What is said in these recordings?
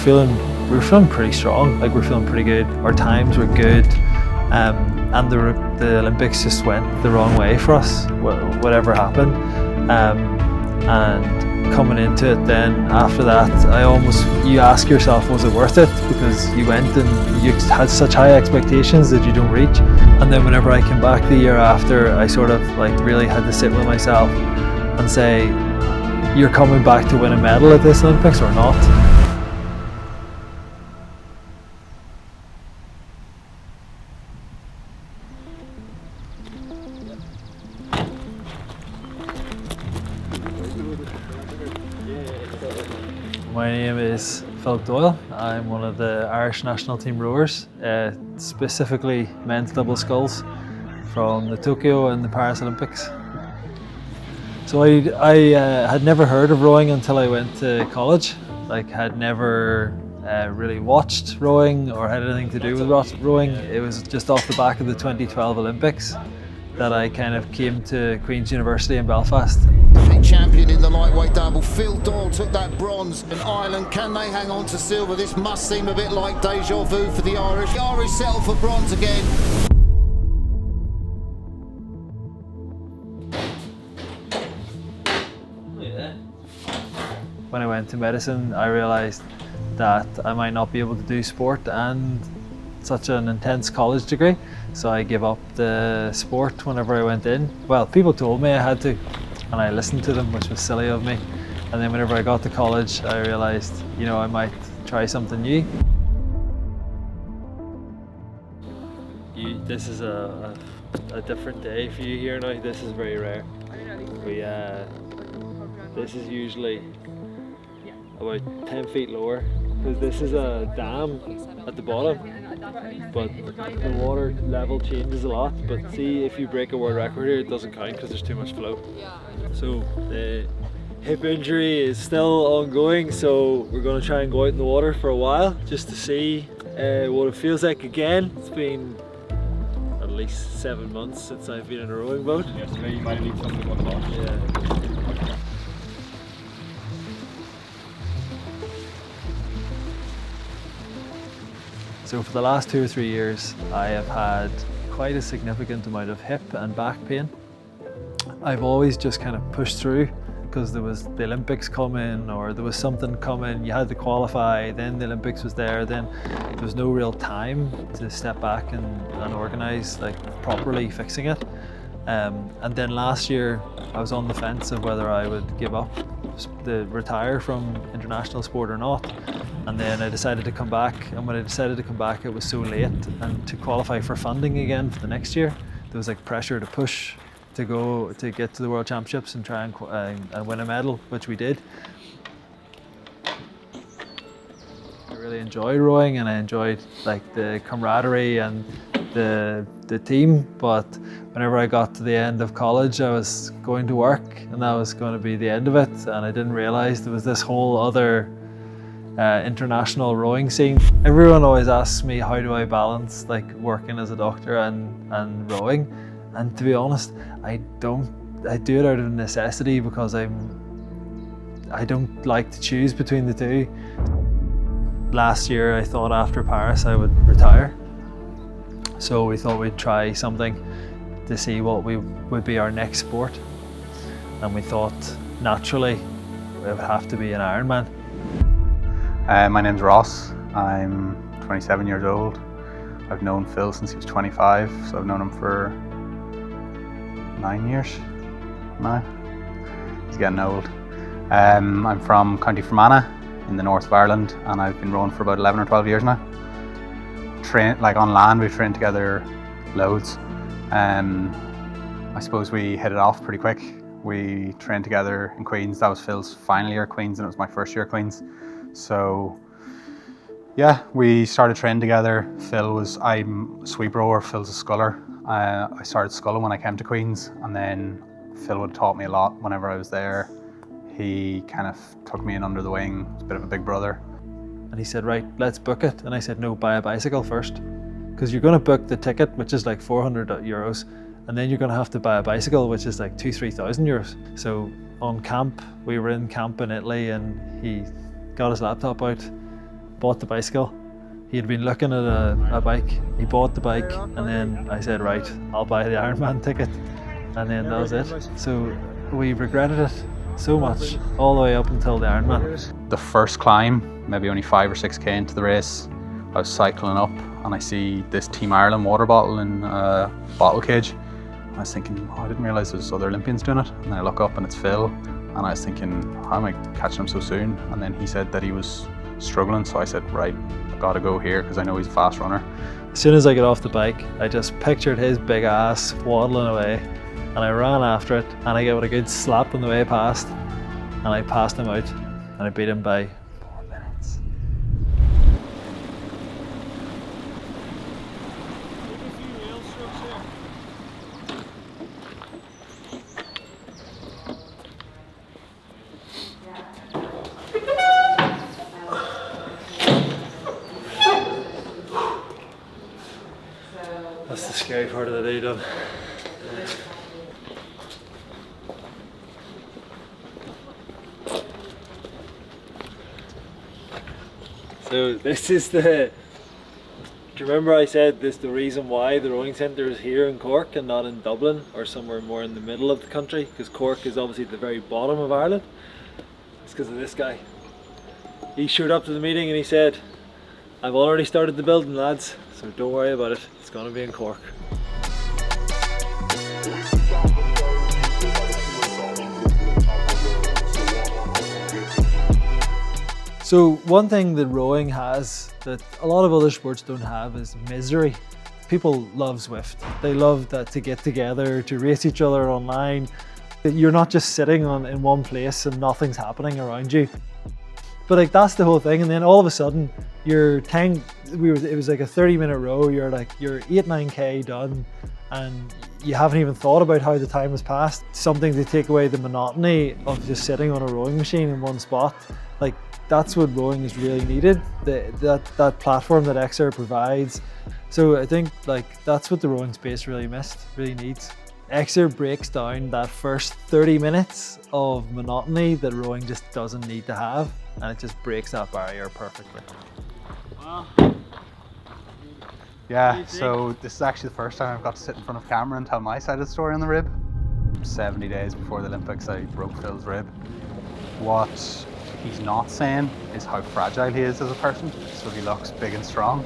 we were feeling pretty strong. Like, we're feeling pretty good. Our times were good, and the Olympics just went the wrong way for us. Whatever happened, and coming into it, then after that, you ask yourself, was it worth it? Because you went and you had such high expectations that you don't reach. And then whenever I came back the year after, I sort of like really had to sit with myself and say, you're coming back to win a medal at this Olympics or not? My name is Philip Doyle. I'm one of the Irish national team rowers, specifically men's double sculls from the Tokyo and the Paris Olympics. So I had never heard of rowing until I went to college. Like, had never really watched rowing or had anything to do with rowing. It was just off the back of the 2012 Olympics that I kind of came to Queen's University in Belfast. Defeat champion in the lightweight double, Phil Doyle took that bronze. And Ireland, can they hang on to silver? This must seem a bit like deja vu for the Irish. The Irish settle for bronze again. When I went to medicine, I realised that I might not be able to do sport and such an intense college degree, so I gave up the sport whenever I went in. Well, people told me I had to, and I listened to them, which was silly of me. And then whenever I got to college, I realised, I might try something new. This is a different day for you here now. This is very rare. This is usually about 10 feet lower, because this is a dam at the bottom, but the water level changes a lot. But see, if you break a world record here, it doesn't count because there's too much flow. So the hip injury is still ongoing, so we're going to try and go out in the water for a while just to see what it feels like again. It's been at least 7 months since I've been in a rowing boat. Yesterday you might have need something on the box. Yeah. So for the last 2 or 3 years, I have had quite a significant amount of hip and back pain. I've always just kind of pushed through because there was the Olympics coming, or there was something coming, you had to qualify, then the Olympics was there, then there was no real time to step back and organise like properly fixing it. And then last year, I was on the fence of whether I would give up, retire from international sport or not. And then I decided to come back, and when I decided to come back, it was so late, and to qualify for funding again for the next year, there was like pressure to push to get to the World Championships and try and win a medal, which we did. I really enjoyed rowing, and I enjoyed like the camaraderie and the team, but whenever I got to the end of college, I was going to work, and that was going to be the end of it, and I didn't realise there was this whole other international rowing scene. Everyone always asks me, how do I balance like working as a doctor and rowing? And to be honest, I do it out of necessity, because I don't like to choose between the two. Last year I thought after Paris I would retire. So we thought we'd try something to see what would be our next sport. And we thought naturally it would have to be an Ironman. My name's Ross. I'm 27 years old. I've known Phil since he was 25, so I've known him for 9 years now. He's getting old. I'm from County Fermanagh in the north of Ireland, and I've been rowing for about 11 or 12 years now. On land, we've trained together loads. I suppose we hit it off pretty quick. We trained together in Queen's. That was Phil's final year at Queen's, and it was my first year at Queen's. So yeah, we started training together. I'm a sweep rower, Phil's a sculler. I started sculling when I came to Queen's, and then Phil would have taught me a lot whenever I was there. He kind of took me in under the wing. He was a bit of a big brother. And he said, right, let's book it. And I said, no, buy a bicycle first. Because you're going to book the ticket, which is like 400 euros, and then you're going to have to buy a bicycle, which is like 2,000-3,000 euros. So on camp, we were in camp in Italy, and he got his laptop out, bought the bicycle. He had been looking at a bike, he bought the bike, and then I said, right, I'll buy the Ironman ticket. And then that was it. So we regretted it so much, all the way up until the Ironman. The first climb, maybe only 5 or 6k into the race, I was cycling up and I see this Team Ireland water bottle in a bottle cage. I was thinking, oh, I didn't realise there's other Olympians doing it. And then I look up and it's Phil, and I was thinking, how am I catching him so soon? And then he said that he was struggling, so I said, right, I've got to go here because I know he's a fast runner. As soon as I got off the bike, I just pictured his big ass waddling away, and I ran after it, and I gave it a good slap on the way past, and I passed him out, and I beat him by 4 minutes. That's the scary part of the day done. So this is the, do you remember I said this, the reason why the rowing centre is here in Cork and not in Dublin or somewhere more in the middle of the country? Because Cork is obviously at the very bottom of Ireland. It's because of this guy. He showed up to the meeting and he said, I've already started the building, lads, so don't worry about it, it's going to be in Cork. So one thing that rowing has that a lot of other sports don't have is misery. People love Zwift. They love that to get together, to race each other online. You're not just sitting in one place and nothing's happening around you. But like that's the whole thing, and then all of a sudden your time, it was like a 30-minute row, you're 8-9k done and you haven't even thought about how the time has passed. Something to take away the monotony of just sitting on a rowing machine in one spot. Like that's what rowing is really needed, that platform that EXR provides. So I think like that's what the rowing space really needs. EXR breaks down that first 30 minutes of monotony that rowing just doesn't need to have, and it just breaks that barrier perfectly. Wow. Yeah, so this is actually the first time I've got to sit in front of camera and tell my side of the story on the rib. 70 days before the Olympics, I broke Phil's rib. What he's not saying is how fragile he is as a person. So he looks big and strong,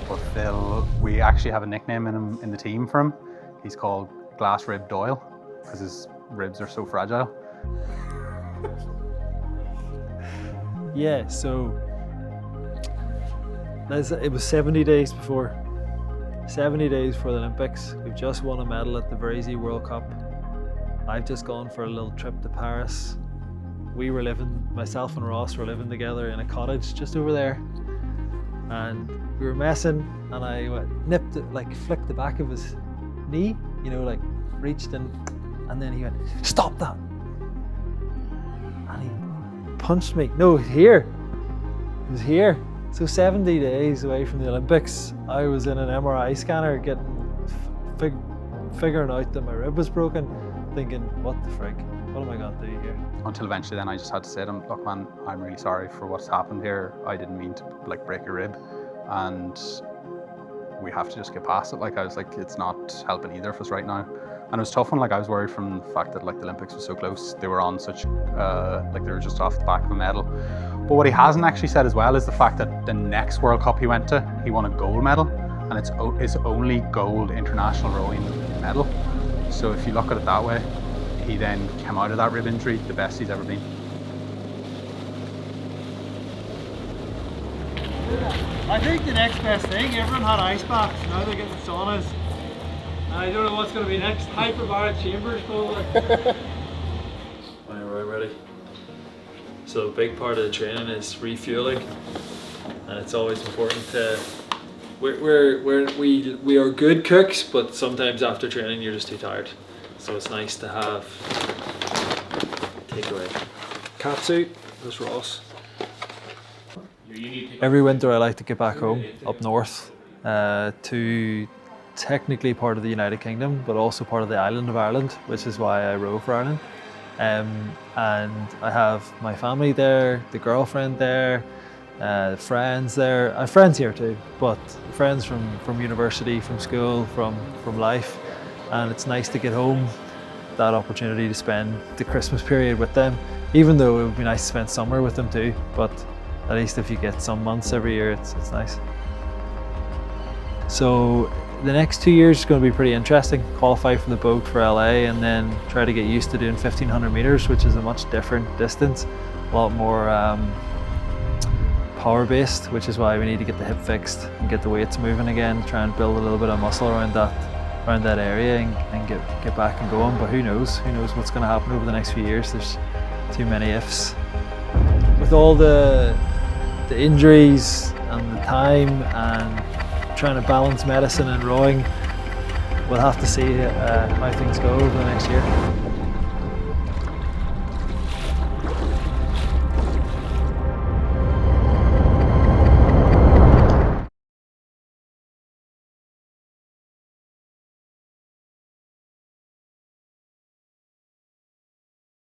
but Phil, we actually have a nickname in the team for him. He's called Glass Rib Doyle because his ribs are so fragile. Yeah, so it was 70 days before the Olympics. We've just won a medal at the Varese World Cup. I've just gone for a little trip to Paris. Myself and Ross were living together in a cottage just over there, and we were messing, and I flicked the back of his knee, reached in, and then he went, "Stop that!" And he punched me. No, here. It was here. So 70 days away from the Olympics, I was in an MRI scanner figuring out that my rib was broken, thinking, what the frick? What am I going to do here? Until eventually then I just had to say to him, look man, I'm really sorry for what's happened here. I didn't mean to break your rib, and we have to just get past it. I was like, it's not helping either of us right now. And it was tough when I was worried from the fact that the Olympics was so close. They were on such, they were just off the back of a medal. But what he hasn't actually said as well is the fact that the next World Cup he went to, he won a gold medal, and it's his only gold international rowing medal. So if you look at it that way, he then came out of that rib injury the best he's ever been. I think the next best thing, everyone had ice baths, now they're getting saunas. I don't know what's going to be next. Hyperbaric chambers probably. Right, ready. So a big part of the training is refueling, and it's always important to. We are good cooks, but sometimes after training you're just too tired. So it's nice to have takeaway. Catsuit, that's Ross. Every winter I like to get back home up north to technically part of the United Kingdom, but also part of the island of Ireland, which is why I row for Ireland. And I have my family there, the girlfriend there, friends there. I have friends here too, but friends from university, from school, from life, and it's nice to get home. That opportunity to spend the Christmas period with them, even though it would be nice to spend summer with them too, but at least if you get some months every year, it's nice. So the next 2 years is going to be pretty interesting. Qualify for the boat for LA and then try to get used to doing 1500 meters, which is a much different distance, a lot more power based, which is why we need to get the hip fixed and get the weights moving again, try and build a little bit of muscle around that area and get back and going. But who knows what's going to happen over the next few years. There's too many ifs. With all the injuries and the time and trying to balance medicine and rowing, we'll have to see how things go over the next year.